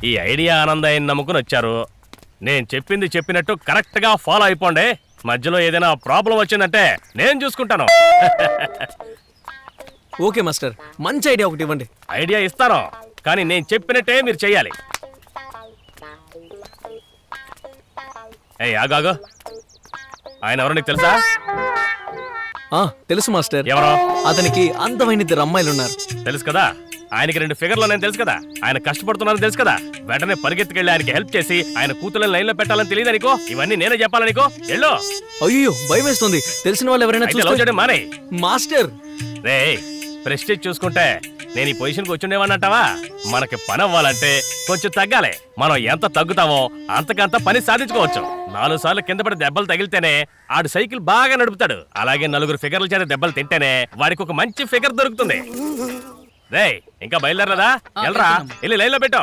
ఈ ఐడియా ఆనందయ్యని నమ్ముకుని వచ్చారు. నేను చెప్పింది చెప్పినట్టు కరెక్ట్ గా ఫాలో అయిపోండి. మధ్యలో ఏదైనా ప్రాబ్లం వచ్చిందంటే నేను చూసుకుంటాను. ఓకే మాస్టర్, మంచి ఐడియా ఒకటి ఇవ్వండి. ఐడియా ఇస్తాను, కానీ నేను చెప్పినట్టే మీరు చెయ్యాలి. ఏయ్ ఆగాగు, ఆయన ఎవరో నీకు తెలుసా? తెలుసు మాస్టర్. ఎవరో? అతనికి అందమైన 2 అమ్మాయిలున్నారు. తెలుసు కదా. ఆయనకి 2 ఫిగర్లు నేను తెలుసు కదా. ఆయన కష్టపడుతున్నారని తెలుసు కదా. వెంటనే పరిగెత్తుకెళ్ళి ఆయనకి హెల్ప్ చేసి ఆయన కూతుళ్ళని లైన్ లో పెట్టాలని తెలియదు అనుకో. ఇవన్నీ నేనే చెప్పాలనికో. ఎల్లో. అయ్యో భయం వేస్తుంది. తెలిసిన వాళ్ళు ఎవరైనా చూస్తే. మానే మాస్టర్. రే ప్రెస్టేజ్ చూసుకుంటే నేను ఈ పొజిషన్కి వచ్చిండేవన్నట్టావా? మనకి పని అవ్వాలంటే కొంచెం తగ్గాలి. మనం ఎంత తగ్గుతామో అంతకంత పని సాధించుకోవచ్చు. 4 సార్లు కింద పడి దెబ్బలు తగిలితేనే ఆడు సైకిల్ బాగా నడుపుతాడు. అలాగే 4 ఫిగర్ల చేత దెబ్బలు తింటేనే వాడికి ఒక మంచి ఫిగర్ దొరుకుతుంది. రే ఇంకా బయలుదేరలేదా? వెళ్ళరా, వెళ్ళి లైన్ లో పెట్టు.